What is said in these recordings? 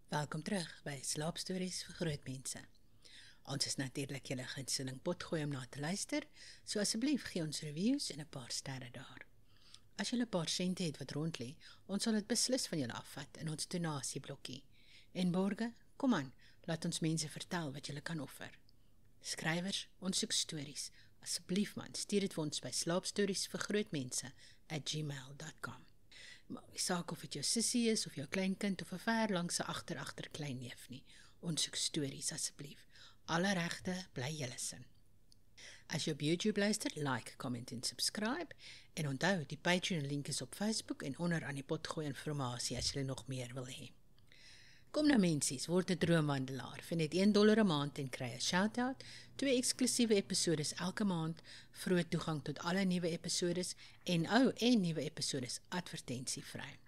Welkom terug by Slaapstories vir groot mense. Ons is natuurlik julle gunsteling potgooi om na te luister, so asseblief gee ons reviews en 'n paar sterre daar. As julle 'n paar sente het wat rond lê, ons sal dit beslis van julle afvat in ons donasieblokkie. En borge, kom aan, laat ons mense vertel wat julle kan offer. Skrywers, ons soek stories. Asseblief man, stuur dit vir ons by slaapstoriesvirgrootmense@gmail.com. Maar die saak of dit jou sussie is, of jou kleinkind, of 'n ver langse agter kleinneef nie. Ons soek stories asseblief. Alle regte bly julle sin. As jy op YouTube luister, like, comment en subscribe. En onthou, die Patreon link is op Facebook en onder aan die potgooi informasie as jy nog meer wil hê. Kom nou mensies, word 'n droomwandelaar vir net $1 'n maand en kry 'n shout-out, 2 eksklusiewe episodes elke maand, vroeë toegang tot alle nuwe episodes en nuwe episodes advertensievry.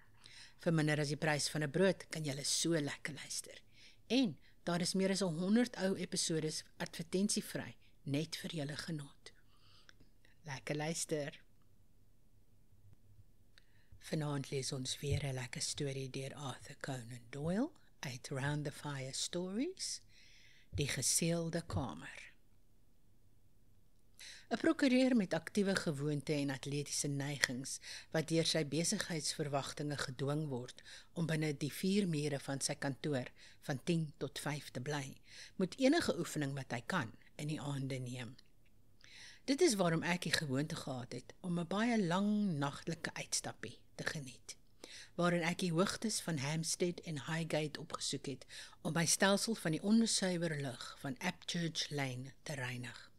Vir minder as die prys van 'n brood kan jy so lekker luister. En daar is meer as 100 ou episodes advertensievry net vir julle genot. Lekker luister. Vanaand lees ons weer 'n lekker storie deur Arthur Conan Doyle uit Round the Fire Stories, Die Geseelde Kamer. 'n Prokureur met aktiewe gewoonte en atletiese neigings, wat deur sy besigheidsverwagtinge gedwing word om binne die 4 mure van sy kantoor van 10 tot 5 te bly, moet enige oefening wat hy kan in die aande neem. Dit is waarom ek die gewoonte gehad het om 'n baie lang nagtelike uitstappie te geniet, waarin ek die hoogtes van Hampstead en Highgate opgesoek het om my stelsel van die onsuiwer lug van Apchurch Lane te reinig.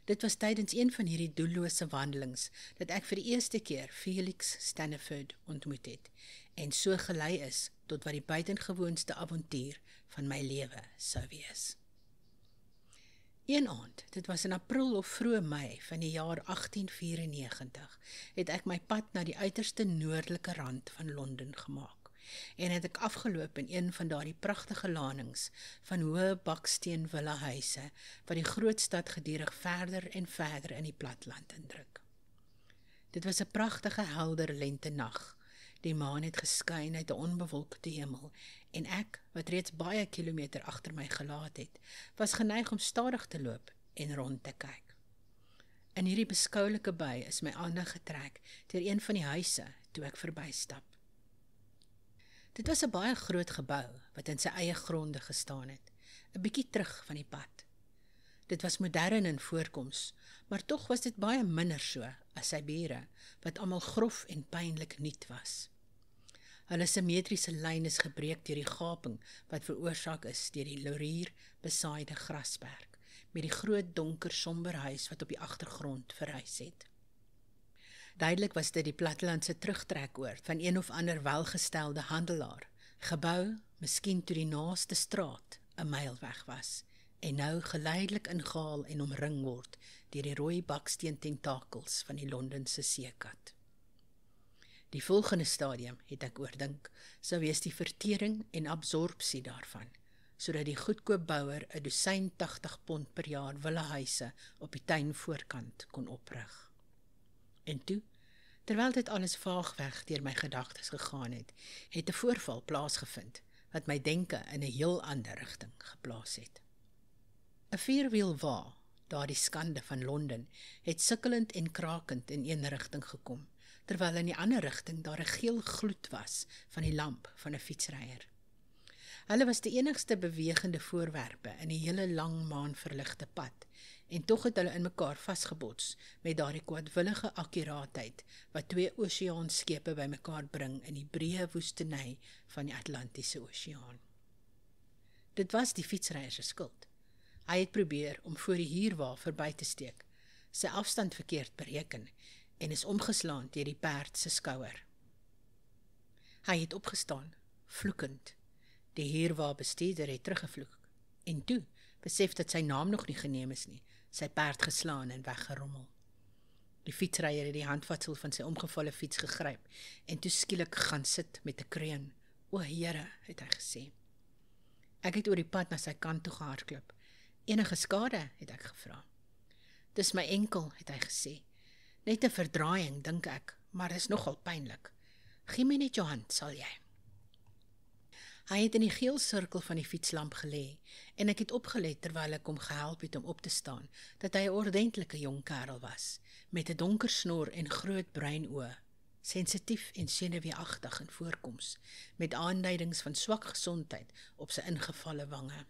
Dit was tydens een van hierdie doellose wandelings dat ek vir die eerste keer Felix Staniford ontmoet het en so gelei is tot wat die buitengewoonste avontuur van my lewe sou wees. Een aand, dit was in April of vroeë Mei van die jaar 1894, het ek my pad na die uiterste noordelike rand van Londen gemaak en het ek afgeloop in een van daardie pragtige lanings van hoë baksteen villahuise wat die groot stad gedurig verder en verder in die platland indruk. Dit was 'n pragtige helder lentenag. Die maan het geskyn uit 'n onbewolkte hemel en ek, wat reeds baie kilometer agter my gelaat het, was geneig om stadig te loop en rond te kyk. In hierdie beskoulike by is my aandag getrek deur een van die huise toe ek verbystap. Dit was 'n baie groot gebou wat in sy eie gronde gestaan het, 'n bietjie terug van die pad. Dit was modern in voorkoms, maar tog was dit baie minder so as sy bure, wat almal grof en pynlik nuut was. Hulle simmetriese lyn is gebreek deur die gaping wat veroorsaak is deur die laurier besaaide grasperk, met die groot donker somber huis wat op die agtergrond verhuis het. Duidelik was dit die plattelandse terugtrekoord van een of ander welgestelde handelaar, gebou, miskien toe die naaste straat 'n myl weg was, en nou geleidelik ingehaal en omring word deur die rooi baksteen tentakels van die Londense seekat. Die volgende stadium, het ek oordink, sou wees die vertering en absorpsie daarvan, sodat die goedkoop bouer 'n dosyn 80 pond per jaar villahuise op die tuinvoorkant kon oprig. En toe, terwyl dit alles vaagweg deur my gedagtes gegaan het 'n voorval plaasgevind, wat my denke in 'n heel ander rigting geplaas het. 'n vierwiel wa, daardie skande van Londen, het sukkelend en krakend in een rigting gekom, terwyl in die ander rigting daar 'n geel gloed was van die lamp van 'n fietsryer. Hulle was die enigste bewegende voorwerpe in die hele lang maanverligte pad, en tog het hulle in mekaar vasgebots met daardie kwadwillige akkuraatheid wat 2 oseaanskepe by mekaar bring in die breë woestynny van die Atlantiese Oseaan. Dit was die fietsryer se skuld. Hy het probeer om voor die huurwa verby te steek, sy afstand verkeerd bereken en is omgeslaan deur die perd se skouer. Hy het opgestaan, vloekend. Die huurwa bestuurder het teruggevloek en toe besef dat sy naam nog nie geneem is nie, sy perd geslaan en weggerommel. Die fietsryer het die handvatsel van sy omgevalle fiets gegryp en toe skielik gaan sit met 'n kreun. "O Here," het hy gesê. Ek het oor die pad na sy kant toe gehardloop. "Enige skade?" het ek gevra. "Dis my enkel," het hy gesê. "Net 'n verdraaiing, dink ek, maar is nogal pynlik. Gee my net jou hand, sal jy?" Hy het in die geel sirkel van die fietslamp gelê en ek het opgelet terwyl ek hom gehelp het om op te staan, dat hy 'n ordentlike jong kerel was, met 'n donker snor en groot bruin oë, sensitief en senuweeagtig in voorkoms, met aanduidings van swak gesondheid op sy ingevalle wange.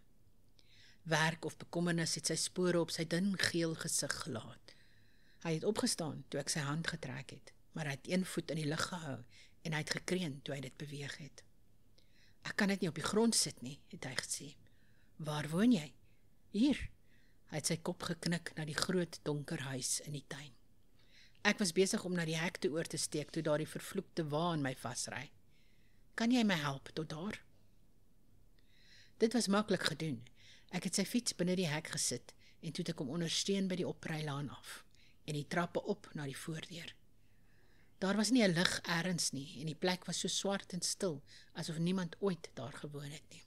Werk of bekommernis het sy spore op sy dun geel gesig gelaat. Hy het opgestaan toe ek sy hand getrek het, maar hy het een voet in die lug gehou en hy het gekreun toe hy dit beweeg het. Ek kan dit nie op die grond sit nie, het hy gesê. Waar woon jy? Hier. Hy het sy kop geknik na die groot donker huis in die tuin. Ek was besig om na die hek toe oor te steek toe daardie vervloekte wa in my vasry. Kan jy my help tot daar? Dit was maklik gedoen. Ek het sy fiets binne die hek gesit en toe het ek hom ondersteun by die oprylaan af en die trappe op na die voordeur. Daar was nie 'n lig elders nie en die plek was so swart en stil, asof niemand ooit daar gewoon het nie.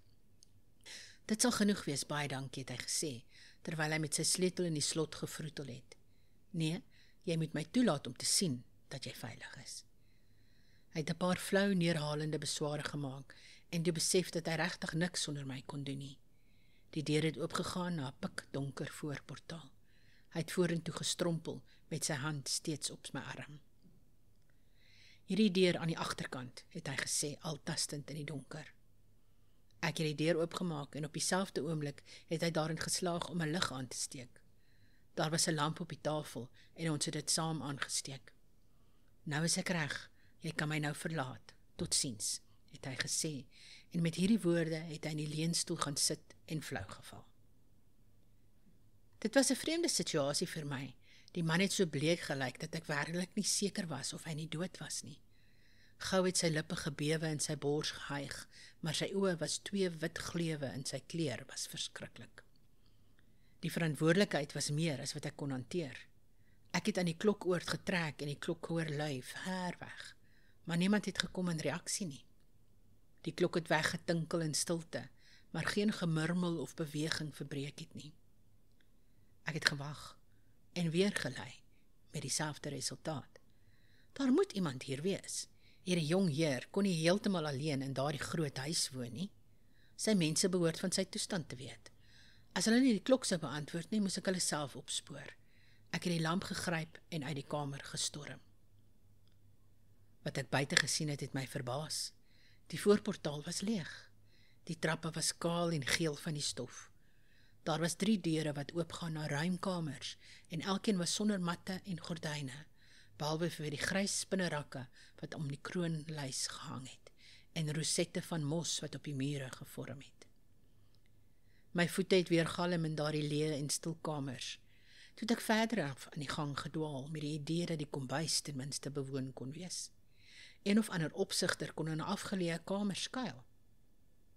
Dit sal genoeg wees, baie dankie, het hy gesê, terwyl hy met sy sleutel in die slot gevroetel het. Nee, jy moet my toelaat om te sien dat jy veilig is. Hy het 'n paar flou neerhalende besware gemaak en toe besef dat hy regtig niks sonder my kon doen nie. Die deur het oopgegaan na 'n pikdonker voorportaal. Hy het vorentoe gestrompel met sy hand steeds op my arm. Hierdie deur aan die agterkant, het hy gesê, al tastend in die donker. Ek het die deur oopgemaak en op dieselfde oomblik het hy daarin geslaag om 'n lig aan te steek. Daar was 'n lamp op die tafel en ons het dit saam aangesteek. Nou is ek reg, jy kan my nou verlaat. Totsiens, het hy gesê, en met hierdie woorde het hy in die leunstoel gaan sit en flou geval. Dit was 'n vreemde situasie vir my. Die man het so bleek gelyk dat ek werklik nie seker was of hy nie dood was nie. Gou het sy lippe gebewe en sy bors gehyg, maar sy oë was 2 wit gleuwe en sy kleur was verskriklik. Die verantwoordelikheid was meer as wat ek kon hanteer. Ek het aan die klokoord getrek en die klok hoor lui ver weg, maar niemand het gekom in reaksie nie. Die klok het weggetinkel in stilte, maar geen gemurmel of beweging verbreek het nie. Ek het gewag en weer gelei met dieselfde resultaat. Daar moet iemand hier wees. Hierdie jong heer kon nie heeltemal alleen in daardie groot huis woon nie. Sy mense behoort van sy toestand te weet. As hulle nie die klok sou beantwoord nie, moes ek hulle self opspoor. Ek het die lamp gegryp en uit die kamer gestorm. Wat ek buite gesien het, het my verbaas. Die voorportaal was leeg. Die trappe was kaal en geel van die stof. Daar was 3 deure wat oopgaan na ruimkamers en elkeen was sonder matte en gordyne, behalwe vir die grys spinnerakke wat om die kroonlys gehang het en rosette van mos wat op die mure gevorm het. My voete het weer galm in daardie leë en stil kamers. Toe het ek verder af in die gang gedwaal met die idee dat die kombuis ten minste bewoon kon wees. Een of ander opsigter kon in 'n afgeleë kamer skuil.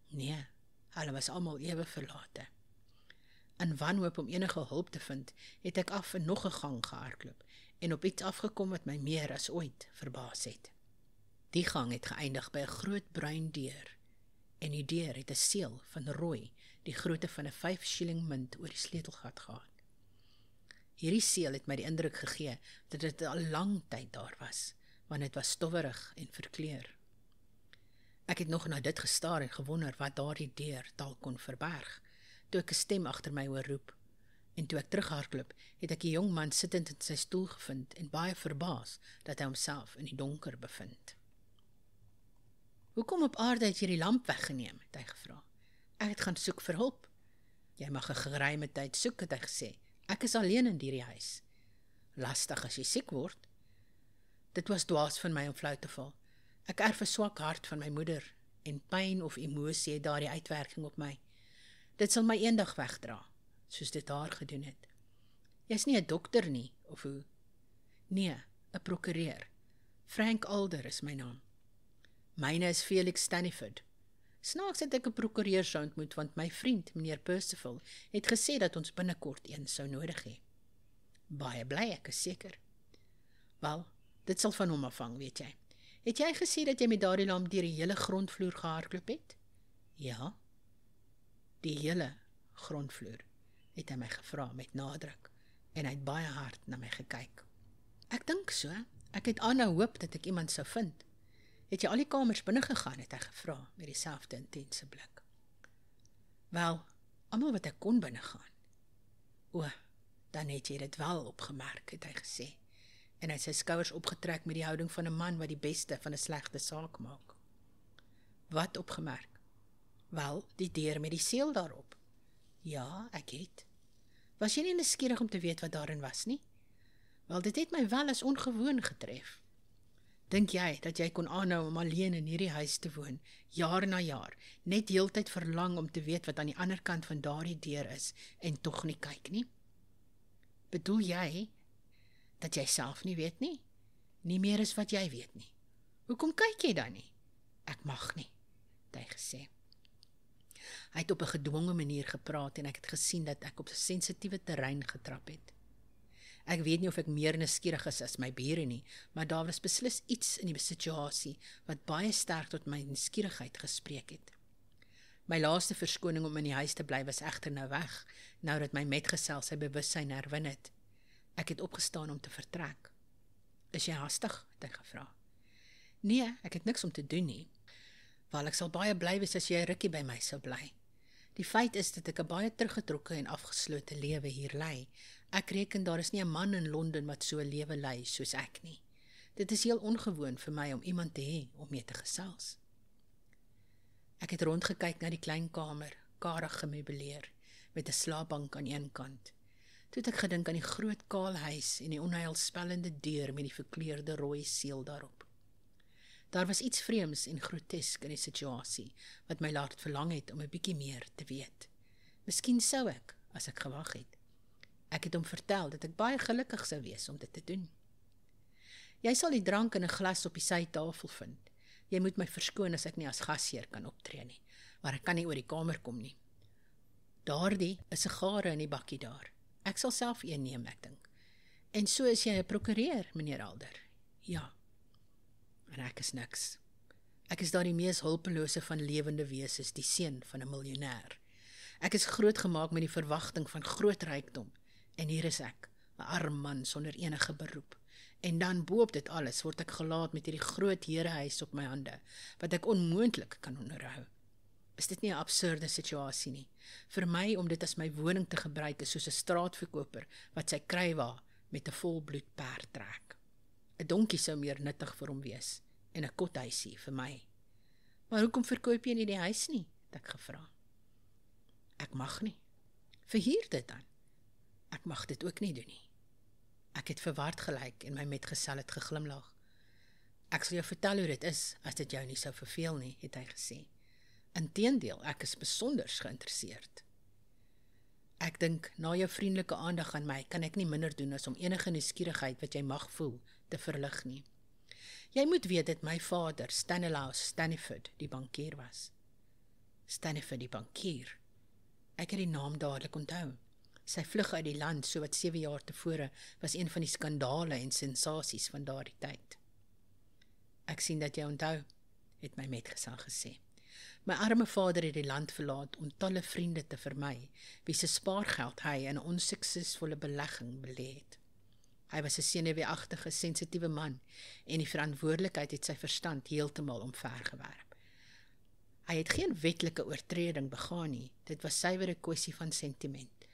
Nee, hulle was almal ewe verlate. In wanhoop om enige hulp te vind, het ek af in nog 'n gang gehardloop en op iets afgekom wat my meer as ooit verbaas het. Die gang het geëindig by 'n groot bruin deur en die deur het 'n seël van rooi, die grootte van 'n 5 shilling munt oor die sleutelgat gehad. Hierdie seël het my die indruk gegee dat dit al lang tyd daar was, want dit was stowwerig en verkleur. Ek het nog na dit gestaar en gewonder wat daardie deur dalk kon verberg, toe ek 'n stem agter my hoor roep. En toe ek terughardloop, het ek 'n jong man sittend in sy stoel gevind en baie verbaas dat hy homself in die donker bevind. "Hoekom op aarde het jy die lamp weggeneem?" het hy gevra. "Ek het gaan soek vir hulp." "Jy mag 'n geruime tyd soek," het hy gesê. "Ek is alleen in hierdie huis." "Lastig as jy siek word." Dit was dwaas van my om flou te val. Ek erf 'n swak hart van my moeder en pyn of emosie het daardie uitwerking op my. Dit sal my eendag wegdra, soos dit haar gedoen het. "Jy's nie 'n dokter nie, of hoe?" "Nee, 'n prokureur. Frank Alder is my naam." "Myne is Felix Staniford." "Snaaks het ek 'n prokureur sou ontmoet, want my vriend, meneer Percival, het gesê dat ons binnekort een sou nodig hê." "Baie bly, ek is seker." "Wel, dit sal van hom afhang, weet jy. Het jy gesê dat jy met daardie lamp deur die hele grondvloer gehardloop het?" "Ja." "Die hele grondvloer," het hy my gevra met nadruk, en hy het baie hard na my gekyk. "Ek dink so. Ek het aanhou hoop dat ek iemand sou vind." Het jy al die kamers binne gegaan, het hy gevra, met dieselfde intense blik. Wel, almal wat ek kon binne gaan. O, dan het jy dit wel opgemerk, het hy gesê, en hy het sy skouers opgetrek met die houding van 'n man wat die beste van 'n slegte saak maak. Wat opgemerk? Wel, die deur met die seël daarop. Ja, ek het. Was jy nie nuuskierig om te weet wat daarin was nie? Wel, dit het my wel as ongewoon getref. Dink jy dat jy kon aanhou om alleen in hierdie huis te woon, jaar na jaar, net heeltyd verlang om te weet wat aan die ander kant van daardie deur is, en tog nie kyk nie? Bedoel jy dat jy self nie weet nie? Nie meer is wat jy weet nie. Hoekom kyk jy dan nie? Ek mag nie, het hy gesê. Hy het op 'n gedwonge manier gepraat en ek het gesien dat ek op 'n sensitiewe terrein getrap het. Ek weet nie of ek meer nuuskierig is as my bure nie, maar daar was beslis iets in die situasie wat baie sterk tot my nuuskierigheid gespreek het. My laaste verskoning om in die huis te bly was egter nou weg, nou dat my metgesel sy bewussyn herwin het. Ek het opgestaan om te vertrek. Is jy haastig? Het hy gevra. Nee, ek het niks om te doen nie. Wel, ek sal baie bly wees as jy 'n rukkie by my sou bly. Die feit is dat ek 'n baie teruggetrokke en afgeslote lewe hier lei. Ek reken daar is nie 'n man in Londen wat so 'n lewe lei soos ek nie. Dit is heel ongewoon vir my om iemand te hê om mee te gesels. Ek het rondgekyk na die klein kamer, karig gemeubileer, met 'n slaapbank aan een kant. Toe het ek gedink aan die groot kaal huis en die onheilspellende deur met die verkleurde rooi seël daarop. Daar was iets vreemds en grotesk in die situasie, wat my laat verlang het om 'n bietjie meer te weet. Miskien sou ek, as ek gewag het. Ek het hom vertel dat ek baie gelukkig sou wees om dit te doen. Jy sal die drank in 'n glas op die sytafel vind. Jy moet my verskoon as ek nie as gasheer kan optree nie, maar ek kan nie oor die kamer kom nie. Daardie is sigare in die bakkie daar. Ek sal self een neem, ek dink. En so is jy 'n prokureur, meneer Alder. Ja. En ek is niks. Ek is daar die mees hulpelose van lewende wesens, die seun van 'n miljonair. Ek is grootgemaak met die verwagting van groot rykdom, en hier is ek, 'n arm man sonder enige beroep. En dan boop dit alles word ek gelaat met hierdie groot herehuis op my hande, wat ek onmoontlik kan onderhou. Is dit nie 'n absurde situasie nie? Vir my om dit as my woning te gebruik is soos 'n straatverkoper wat sy kruiwa met 'n volbloed perd trek. 'n Donkie sou meer nuttig vir hom wees, en 'n kothuisie vir my. Maar hoekom verkoop jy nie die huis nie, het ek gevra. Ek mag nie. Verhuur dit dan. Ek mag dit ook nie doen nie. Ek het verward gelyk en my metgesel het geglimlag. Ek sal jou vertel hoe dit is, as dit jou nie sou verveel nie, het hy gesê. Inteendeel, ek is besonders geïnteresseerd. Ek dink, na jou vriendelike aandag aan my, kan ek nie minder doen as om enige nuuskierigheid wat jy mag voel, te verlig nie. Jy moet weet dat my vader, Stanislaus Staniford, die bankier was. Staniford die bankier. Ek het die naam dadelik onthou. Sy vlug uit die land, so wat 7 jaar tevore, was een van die skandale en sensasies van daardie tyd. Ek sien dat jy onthou, het my metgesel gesê. My arme vader het die land verlaat om talle vriende te vermy, wie se spaargeld hy in 'n onsuksesvolle belegging belê het. Hy was 'n senuweeagtige, sensitiewe man, en die verantwoordelikheid het sy verstand heeltemal omvergewerp. Hy het geen wetlike oortreding begaan nie, dit was suiwer 'n kwessie van sentiment.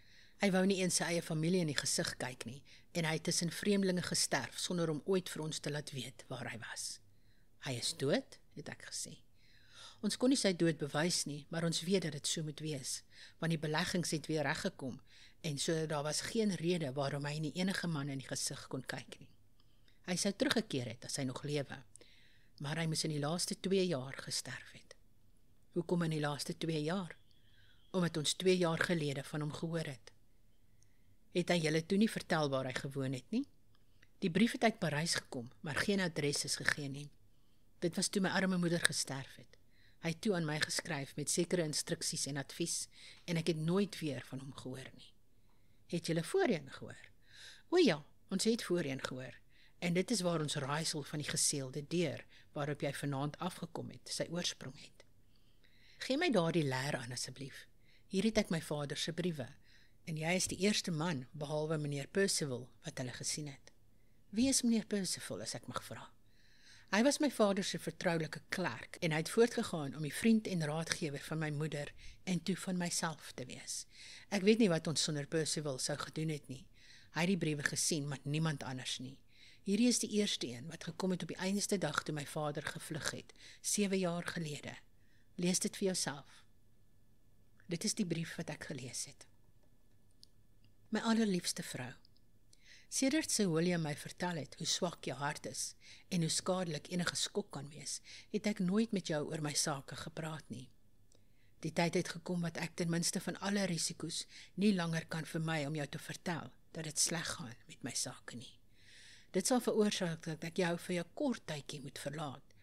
Hy wou nie eens sy eie familie in die gesig kyk nie, en hy het tussen vreemdelinge gesterf, sonder om ooit vir ons te laat weet waar hy was. Hy is dood, het ek gesê. Ons kon nie sy dood bewys nie, maar ons weet dat dit so moet wees, want die beleggings het weer reggekom, en so daar was geen rede waarom hy nie enige man in die gesig kon kyk nie. Hy sou teruggekeer het as hy nog lewe, maar hy moes in die laaste 2 jaar gesterf het. Hoekom in die laaste 2 jaar? Omdat ons 2 jaar gelede van hom gehoor het. Het hy julle toe nie vertel waar hy gewoon het nie? Die brief het uit Parys gekom, maar geen adres is gegee nie. Dit was toe my arme moeder gesterf het. Hy het toe aan my geskryf met sekere instruksies en advies, en ek het nooit weer van hom gehoor nie. Het julle voorheen gehoor? O ja, ons het voorheen gehoor, en dit is waar ons raaisel van die geseelde deur, waarop jy vanaand afgekom het, sy oorsprong het. Gee my daardie leer aan asseblief. Hier het ek my vader se briewe, en jy is die eerste man, behalwe meneer Percival, wat hulle gesien het. Wie is meneer Percival, as ek mag vra? Hy was my vader se vertroulike klerk en hy het voortgegaan om die vriend en raadgewer van my moeder en toe van myself te wees. Ek weet nie wat ons sonder Percival sou gedoen het nie. Hy het die briewe gesien, maar niemand anders nie. Hierdie is die eerste een wat gekom het op die eindigste dag toe my vader gevlug het, 7 jaar gelede. Lees dit vir jouself. Dit is die brief wat ek gelees het. My allerliefste vrou. Sedert Sir William my vertel het hoe swak jou hart is en hoe skadelik enige skok kan wees, het ek nooit met jou oor my sake gepraat nie. Die tyd het gekom wat ek ten minste van alle risiko's nie langer kan vermy om jou te vertel dat dit sleg gaan met my sake nie. Dit sal veroorsaak dat ek jou vir 'n kort tydjie moet verlaat,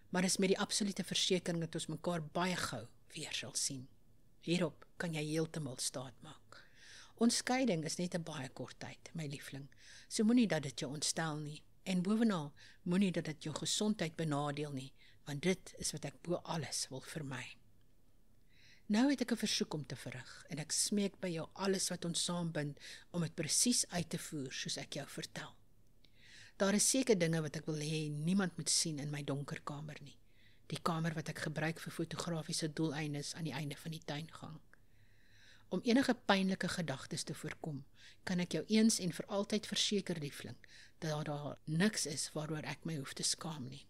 maar is met die absolute versekering dat ons mekaar baie gou weer sal sien. Hierop kan jy heeltemal staat maak. Ons skeiding is net 'n baie kort tyd, my liefling, so moenie dat dit jou ontstel nie, en bovenal moenie dat dit jou gesondheid benadeel nie, want dit is wat ek bo alles wil vermy. Nou het ek 'n versoek om te verrig, en ek smeek by jou alles wat ons saambind, om dit presies uit te voer soos ek jou vertel. Daar is seker dinge wat ek wil hê niemand moet sien in my donker kamer nie. Die kamer wat ek gebruik vir fotografiese doeleindes aan die einde van die tuingang. Om enige pynlike gedagtes te voorkom, kan ek jou eens en vir altyd verseker, liefling, dat daar niks is waaroor ek my hoef te skaam nie.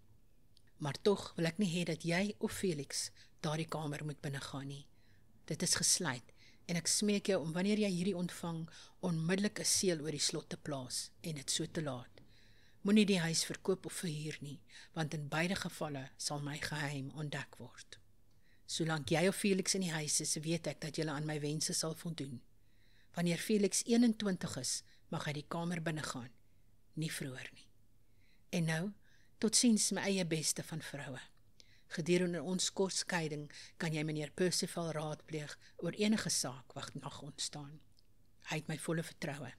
Maar tog wil ek nie hê dat jy of Felix daardie kamer moet binnegaan nie. Dit is gesluit, en ek smeek jou om wanneer jy hierdie ontvang, onmiddellik 'n seël oor die slot te plaas en dit so te laat. Moenie die huis verkoop of verhuur nie, want in beide gevalle sal my geheim ontdek word. Solank jy of Felix in die huis is, weet ek dat julle aan my wense sal voldoen. Wanneer Felix 21 is, mag hy die kamer binnegaan, nie vroeër nie. En nou, totsiens my eie beste van vroue. Gedurende ons kort skeiding kan jy meneer Percival raadpleeg oor enige saak wat mag ontstaan. Hy het my volle vertroue.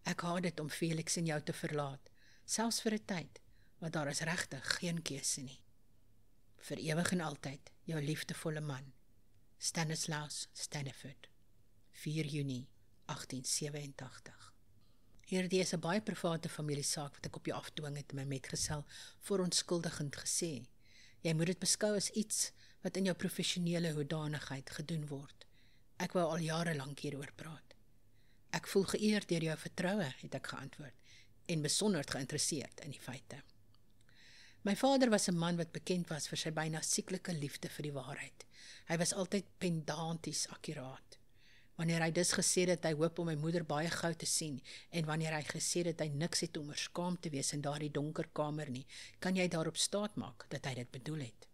Ek haat dit om Felix en jou te verlaat, selfs vir 'n tyd, want daar is regtig geen keuse nie. Vir ewig en altyd, jou liefdevolle man, Stanislaus Staniford, 4 Junie 1887. Hierdie is 'n baie private familiesaak wat ek op jou afdwing het, my metgesel verontskuldigend gesê. Jy moet dit beskou as iets wat in jou professionele hoedanigheid gedoen word. Ek wou al jare lank hieroor praat. Ek voel geëerd deur jou vertroue, het ek geantwoord, en besonder geïnteresseerd in die feite. My vader was 'n man wat bekend was vir sy byna sieklike liefde vir die waarheid. Hy was altyd pedanties akkuraat. Wanneer hy dus gesê het hy hoop om my moeder baie gou te sien, en wanneer hy gesê het hy niks het om skaam te wees in daardie donker kamer nie, kan jy daarop staat maak dat hy dit bedoel het.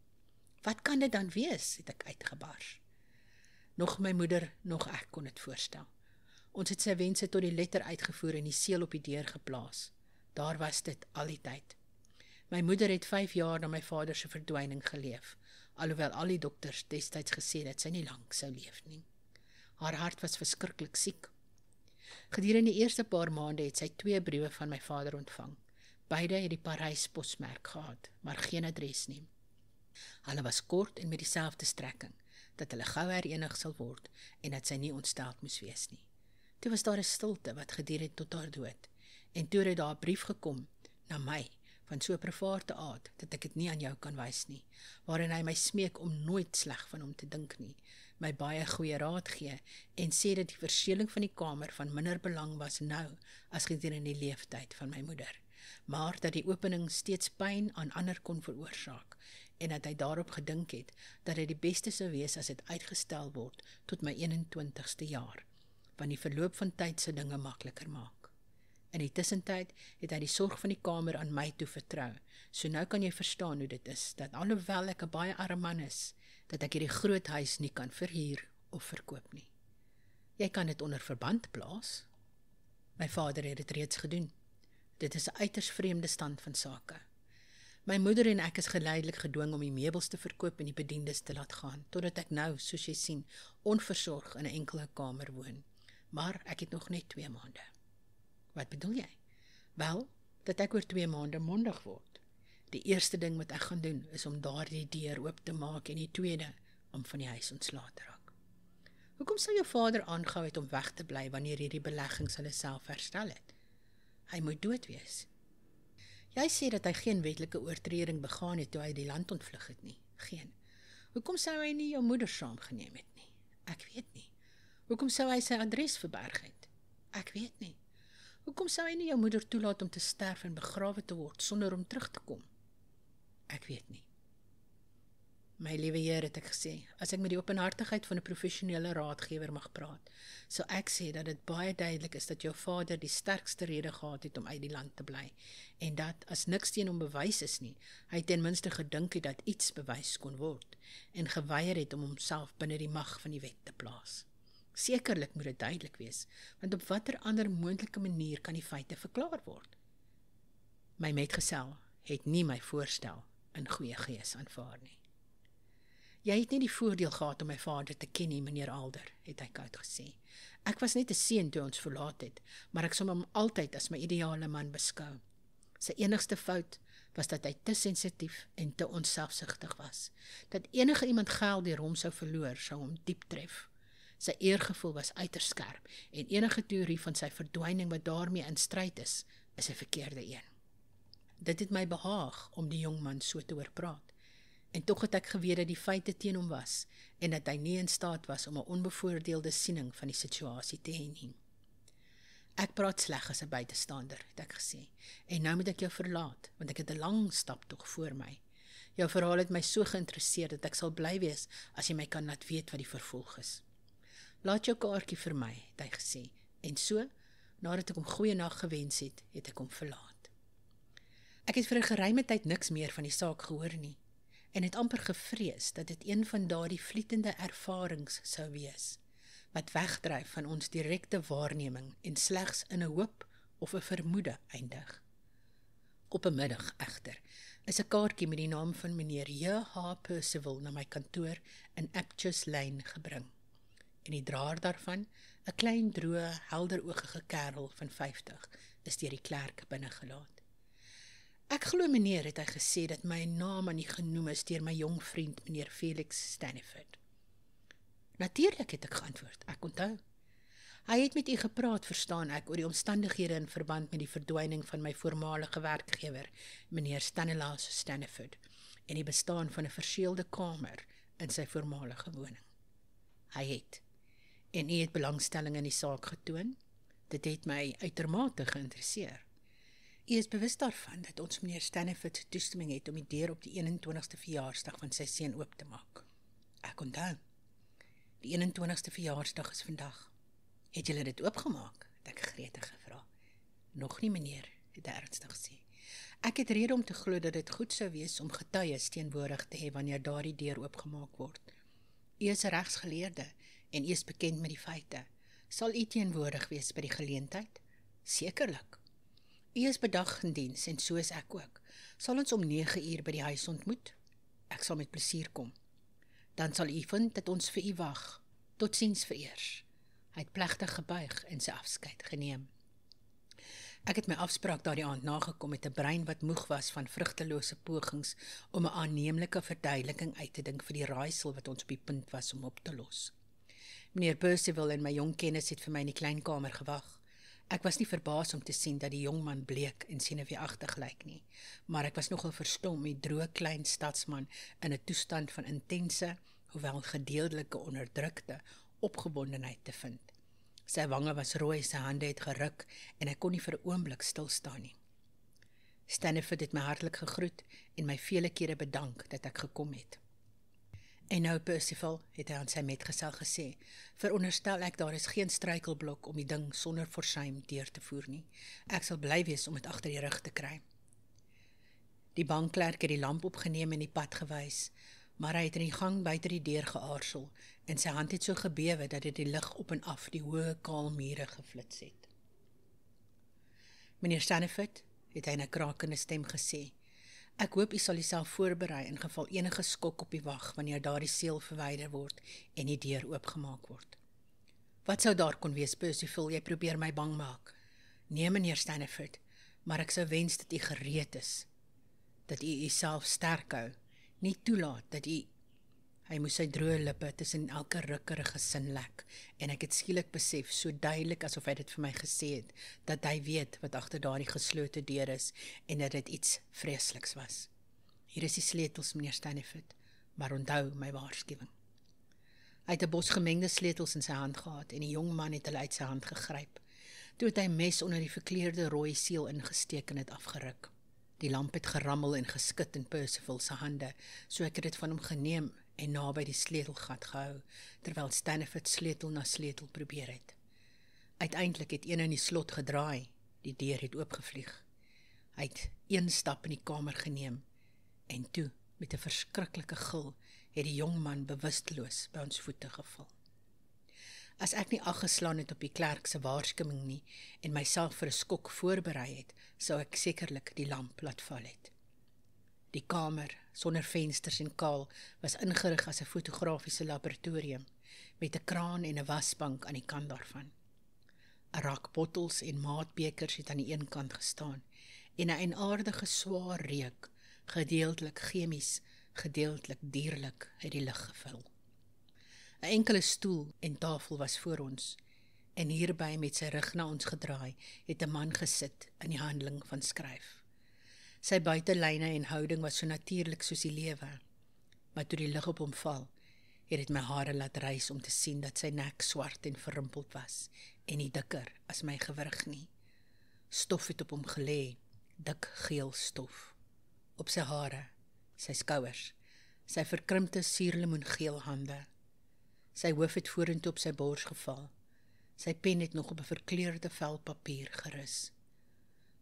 Wat kan dit dan wees, het ek uitgebars. Nog my moeder, nog ek kon dit voorstel. Ons het sy wense tot die letter uitgevoer en die seël op die deur geplaas. Daar was dit al die tyd. My moeder het 5 jaar na my vader se verdwyning geleef, alhoewel al die dokters destyds gesê dat sy nie lank sou leef nie. Haar hart was verskriklik siek. Gedurende die eerste paar maande het sy 2 briewe van my vader ontvang. Beide het die Parys posmerk gehad, maar geen adres nie. Hulle was kort en met dieselfde strekking, dat hulle gou herenig sal word en dat sy nie ontsteld moes wees nie. Toe was daar 'n stilte wat geduur het tot haar dood, en toe het daar 'n brief gekom na my, van so 'n private aard, dat ek dit nie aan jou kan wys nie, waarin hy my smeek om nooit sleg van hom te dink nie, my baie goeie raad gee, en sê dat die verseeling van die kamer van minder belang was nou, as gedurende die leeftyd van my moeder, maar dat die opening steeds pyn aan ander kon veroorsaak, en dat hy daarop gedink het, dat dit die beste sou wees as dit uitgestel word tot my 21ste jaar, want die verloop van tyd se dinge makliker maak. In die tussentyd het hy die sorg van die kamer aan my toe vertrou, so nou kan jy verstaan hoe dit is, dat alhoewel ek 'n baie arm man is, dat ek hierdie groot huis nie kan verhuur of verkoop nie. Jy kan dit onder verband plaas. My vader het dit reeds gedoen. Dit is 'n uiters vreemde stand van sake. My moeder en ek is geleidelik gedwing om die meubels te verkoop en die bediendes te laat gaan, totdat ek nou, soos jy sien, onversorg in 'n enkele kamer woon. Maar ek het nog net 2 maande. Wat bedoel jy? Wel, dat ek oor 2 maande mondig word. Die eerste ding wat ek gaan doen, is om daardie deur oop te maak, en die tweede, om van die huis ontslae te raak. Hoekom sou jou vader aangehou het om weg te bly, wanneer hierdie beleggings hulle self herstel het? Hy moet dood wees. Jy sê dat hy geen wetlike oortreding begaan het toe hy die land ontvlug het nie. Geen. Hoekom sou hy nie jou moeder saamgeneem het nie? Ek weet nie. Hoekom sou hy sy adres verberg het? Ek weet nie. Hoekom sou hy nie jou moeder toelaat om te sterf en begrawe te word sonder om terug te kom? Ek weet nie. My liewe Heer, het ek gesê, as ek met die openhartigheid van 'n professionele raadgewer mag praat, sou ek sê dat dit baie duidelik is dat jou vader die sterkste rede gehad het om uit die land te bly, en dat, as niks teen hom bewys is nie, hy ten minste gedink het dat iets bewys kon word, en geweier het om homself binne die mag van die wet te plaas. Sekerlik moet dit duidelik wees, want op watter ander moontlike manier kan die feite verklaar word? My metgesel het nie my voorstel in goeie gees aanvaar nie. Jy het nie die voordeel gehad om my vader te ken nie, meneer Alder, het hy koud gesê. Ek was net 'n seun toe ons verlaat het, maar ek som hom altyd as my ideale man beskou. Sy enigste fout was dat hy te sensitief en te onselfsugtig was. Dat enige iemand geld deur hom sou verloor, sou hom diep tref. Sy eergevoel was uiters skerp, en enige teorie van sy verdwyning wat daarmee in stryd is 'n verkeerde een. Dit het my behaag om die jong man so te hoor praat. En tog het ek geweet dat die feite teen hom was, en dat hy nie in staat was om 'n onbevoordeelde siening van die situasie te hê nie. Ek praat sleg as 'n buitestander, het ek gesê, en nou moet ek jou verlaat, want ek het 'n lang staptog voor my. Jou verhaal het my so geïnteresseer dat ek sal bly wees as jy my kan laat weet wat die vervolg is. Laat jou kaartjie vir my, het hy gesê, en so, nadat ek hom goeienag gewens het, het ek hom verlaat. Ek het vir 'n geruime tyd niks meer van die saak gehoor nie, en het amper gevrees dat dit een van daardie vlietende ervarings sou wees, wat wegdryf van ons direkte waarneming en slegs in 'n hoop of 'n vermoede eindig. Op 'n middag egter is 'n kaartjie met die naam van meneer J.H. Percival na my kantoor in Apteous Lane gebring, en die draer daarvan, 'n klein droë, helderoogige kerel van 50, is deur die klerk binnegelaat. Ek glo meneer, het hy gesê, dat my naam aan nie genoem is deur my jong vriend, meneer Felix Staniford. Natuurlik, het ek geantwoord, ek onthou. Hy het met u gepraat, verstaan ek, oor die omstandighede in verband met die verdwyning van my voormalige werkgewer, meneer Stanislaus Staniford, en die bestaan van 'n verseelde kamer in sy voormalige woning. Hy het, en u het belangstelling in die saak getoon. Dit het my uitermate geïnteresseer. U is bewus daarvan dat ons meneer Staniford toestemming het om die deur op die 21ste verjaarsdag van sy seun oop te maak. Ek onthou. Die 21ste verjaarsdag is vandag. Het julle dit oopgemaak? Het ek gretig gevra. Nog nie, meneer, het hy ernstig gesê. Ek het rede om te glo dat dit goed sou wees om getuies teenwoordig te hê wanneer daardie deur oopgemaak word. U is 'n regsgeleerde en u is bekend met die feite. Sal u teenwoordig wees by die geleentheid? Sekerlik. U is bedag in diens en so is ek ook. Sal ons om 9 uur by die huis ontmoet? Ek sal met plesier kom. Dan sal u vind dat ons vir u wag. Totsiens vereers. Hy het plegtig gebuig en sy afskeid geneem. Ek het my afspraak daardie aand nagekom met 'n brein wat moeg was van vrugtelose pogings om 'n aanneemlike verduideliking uit te dink vir die raaisel wat ons op die punt was om op te los. Meneer Percival en my jong kennis het vir my in die kleinkamer gewag. Ek was nie verbaas om te sien dat die jong man bleek en senuweeagtig lyk nie, maar ek was nogal verstom om die droë klein stadsman in 'n toestand van intense, hoewel gedeeltelike onderdrukte opgewondenheid te vind. Sy wange was rooi, sy hande het geruk en ek kon nie vir 'n oomblik stil staan nie. Staniford het my hartlik gegroet en my vele kere bedank dat ek gekom het. En nou, Percival, het hy aan sy metgesel gesê, veronderstel ek daar is geen struikelblok om die ding sonder forsuim deur te voer nie. Ek sal bly wees om dit agter die rug te kry. Die bankklerk het die lamp opgeneem en die pad gewys, maar hy het in die gang buite die deur geaarsel en sy hand het so gebewe dat dit die lig op en af die hoë kaal mure geflits het. Meneer Staniford, het hy in 'n krakende stem gesê, ek hoop u sal jouself voorberei in geval enige skok op die wag wanneer daardie seël verwyder word en die deur oopgemaak word. Wat sou daar kon wees, Percival, jy probeer my bang maak? Nee, meneer Staniford, maar ek sou wens dat u gereed is, dat u uself sterk hou, nie toelaat dat u... Hy moes sy droë lippe tussen elke rukkerige sin lek, en ek het skielik besef, so duidelik asof hy dit vir my gesê het, dat hy weet wat agter daardie geslote deur is, en dat dit iets vreesliks was. Hier is die sleutels, meneer Stanifoot, maar onthou my waarskuwing. Hy het 'n bos gemengde sleutels in sy hand gehad, en die jong man het hulle uit sy hand gegryp. Toe het hy mes onder die verkleurde rooi seel ingesteek en het afgeruk. Die lamp het gerammel en geskit in Percival se hande, so ek het dit van hom geneem en naby die sleutelgat gehou, terwyl Stanifoot sleutel na sleutel probeer het. Uiteindelik het een in die slot gedraai, die deur het oopgevlieg. Hy het een stap in die kamer geneem, en toe, met 'n verskriklike gil, het die jong man bewusteloos by ons voete geval. As ek nie ag geslaan het op die klerk se waarskuwing nie, en myself vir 'n skok voorberei het, sou ek sekerlik die lamp laat val het. Die kamer, sonder vensters en kaal, was ingerig as 'n fotografiese laboratorium, met 'n kraan en 'n wasbank aan die kant daarvan. 'n Rak bottels en maatbekers het aan die een kant gestaan, en 'n eienaardige swaar reuk, gedeeltelik chemies, gedeeltelik dierlik, het die lug gevul. 'n Enkele stoel en tafel was voor ons, en hierby met sy rug na ons gedraai, het 'n man gesit in die handeling van skryf. Sy buitelyne en houding was so natuurlik soos die lewe, maar toe die lig op hom val, het dit my hare laat rys om te sien dat sy nek swart en verrimpeld was, en nie dikker as my gewrig nie. Stof het op hom gelê, dik geel stof. Op sy hare, sy skouers, sy verkrimpte suurlemoengeel hande. Sy hoof het vorentoe op sy bors geval. Sy pen het nog op 'n verkleurde vel papier gerus.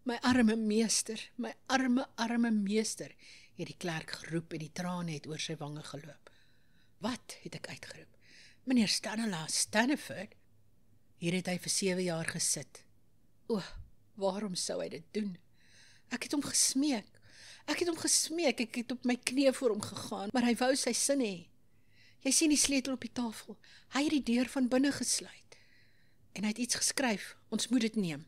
My arme meester, my arme meester, het die klerk geroep en die trane het oor sy wange geloop. Wat, het ek uitgeroep. Meneer Stanislaus Stanifoot? Hier het hy vir 7 jaar gesit. O, waarom sou hy dit doen? Ek het hom gesmeek. Ek het op my knieë voor hom gegaan, maar hy wou sy sin hê. Jy sien die sleutel op die tafel. Hy het die deur van binne gesluit. En hy het iets geskryf, ons moet dit neem.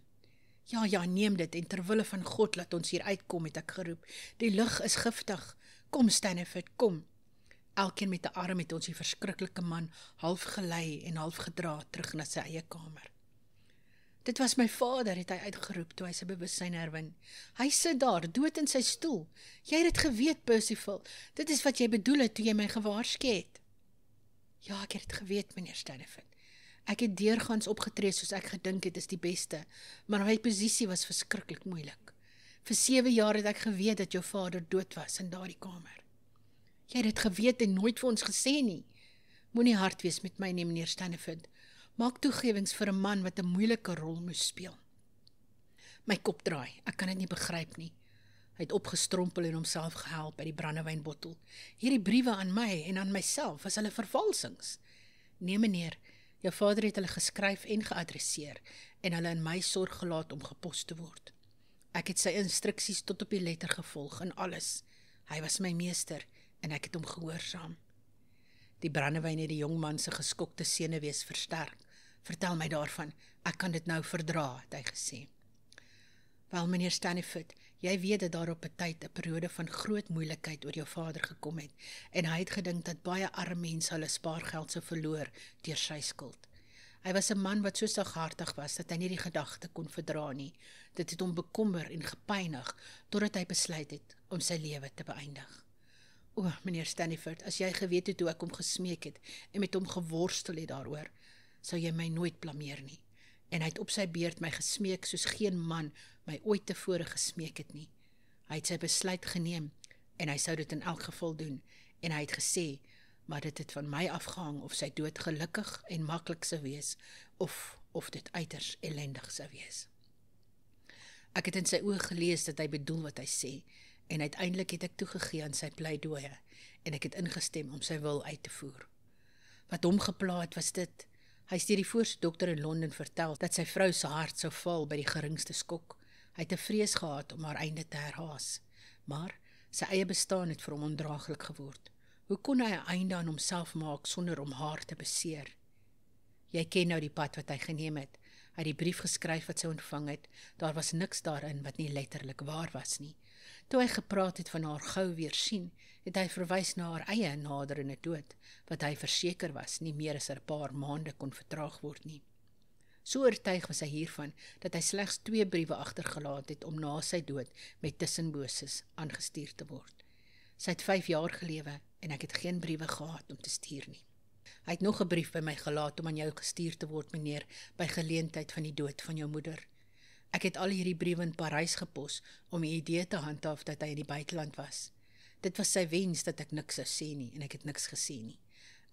Ja, neem dit, en terwille van God laat ons hier uitkom, het ek geroep. Die lug is giftig. Kom Stanifoot, kom. Elkeen met 'n arm het ons die verskriklike man half gelei en half gedra terug na sy eie kamer. Dit was my vader, het hy uitgeroep toe hy sy bewussyn herwin. Hy sit daar, dood in sy stoel. Jy het dit geweet, Percival. Dit is wat jy bedoel het toe jy my gewaarsku het. Ja, ek het dit geweet, meneer Stanifoot. Ek het deurgaans opgetree soos ek gedink het is die beste, maar my posisie was verskriklik moeilik. Vir 7 jaar het ek geweet dat jou vader dood was in daardie kamer. Jy het dit geweet en nooit vir ons gesê nie. Moenie hard wees met my nie, meneer Stanifoot. Maak toegewings vir 'n man wat 'n moeilike rol moes speel. My kop draai, ek kan dit nie begryp nie. Hy het opgestrompel en homself gehelp by die brandewynbottel. Hierdie briewe aan my en aan myself, was hulle vervalsings. Nee meneer, jou vader het hulle geskryf en geadresseer, en hulle in my sorg gelaat om gepos te word. Ek het sy instruksies tot op die letter gevolg en alles. Hy was my meester, en ek het hom gehoorsaam. Die brandewyn het die jong man se geskokte senuwees versterk. Vertel my daarvan, ek kan dit nou verdra, het hy gesê. Wel, meneer Stanifoot, jy weet dat daar op 'n tyd 'n periode van groot moeilikheid oor jou vader gekom het, en hy het gedink dat baie arme mense hulle spaargeld sou verloor deur sy skuld. Hy was 'n man wat so saghartig was, dat hy nie die gedagte kon verdra nie. Dit het hom bekommer en gepynig, totdat hy besluit het om sy lewe te beëindig. O, meneer Stanifoot, as jy geweet het hoe ek hom gesmeek het, en met hom geworstel het daaroor, sou jy my nooit blameer nie. En hy het op sy beurt my gesmeek soos geen man my ooit tevore gesmeek het nie. Hy het sy besluit geneem, en hy sou dit in elk geval doen, en hy het gesê, maar dit het van my afgehang of sy dood gelukkig en maklik sou wees, of dit uiters ellendig sou wees. Ek het in sy oë gelees dat hy bedoel wat hy sê, en uiteindelik het ek toegegee aan sy pleidooie, en ek het ingestem om sy wil uit te voer. Wat hom gepla het was dit. Hy het die voorste dokter in Londen vertel dat sy vrou se hart sou val by die geringste skok. Hy het 'n vrees gehad om haar einde te herhaas, maar sy eie bestaan het vir hom ondraaglik geword. Hoe kon hy 'n einde aan homself maak sonder om haar te beseer? Jy ken nou die pad wat hy geneem het. Hy het die brief geskryf wat sy ontvang het. Daar was niks daarin wat nie letterlik waar was nie. Toe hy gepraat het van haar gou weer sien, het hy verwys na haar eie naderende dood, wat hy verseker was nie meer as 'n paar maande kon vertraag word nie. So oortuig was hy hiervan, dat hy slegs 2 briewe agtergelaat het om na sy dood met tussenboses aangestuur te word. Sy het 5 jaar gelewe en ek het geen briewe gehad om te stuur nie. Hy het nog 'n brief by my gelaat om aan jou gestuur te word, meneer, by geleentheid van die dood van jou moeder. Ek het al hierdie briewe in Parys gepos om die idee te handhaaf dat hy in die buiteland was. Dit was sy wens dat ek niks sou sê nie en ek het niks gesê nie.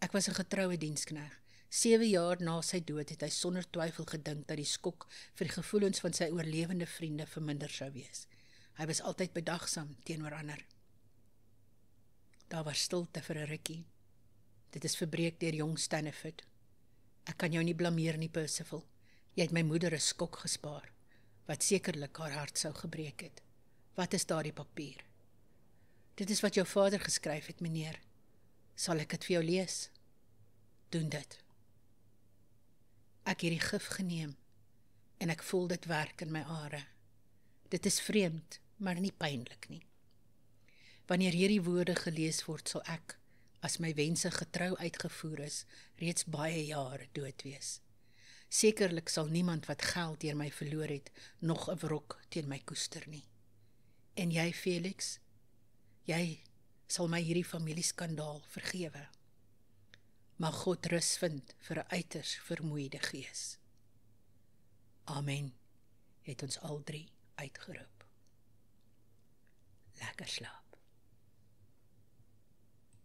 Ek was 'n getroue diensknegt. 7 jaar na sy dood het hy sonder twyfel gedink dat die skok vir die gevoelens van sy oorlewende vriende verminder sou wees. Hy was altyd bedagsaam teenoor ander. Daar was stilte vir 'n rukkie. Dit is verbreek deur jong Staniford. Ek kan jou nie blameer nie, Percival. Jy het my moeder 'n skok gespaar, wat sekerlik haar hart sou gebreek het. Wat is daardie papier? Dit is wat jou vader geskryf het, meneer. Sal ek dit vir jou lees? Doen dit. Ek het die gif geneem, en ek voel dit werk in my are. Dit is vreemd, maar nie pynlik nie. Wanneer hierdie woorde gelees word, sal ek, as my wense getrou uitgevoer is, reeds baie jare dood wees. Sekerlik sal niemand wat geld deur my verloor het, nog 'n wrok teen my koester nie. En jy, Felix, jy sal my hierdie familieskandaal vergewe. Mag God rus vind vir 'n uiters vermoeide gees. Amen, het ons al 3 uitgeroep. Lekker slaap.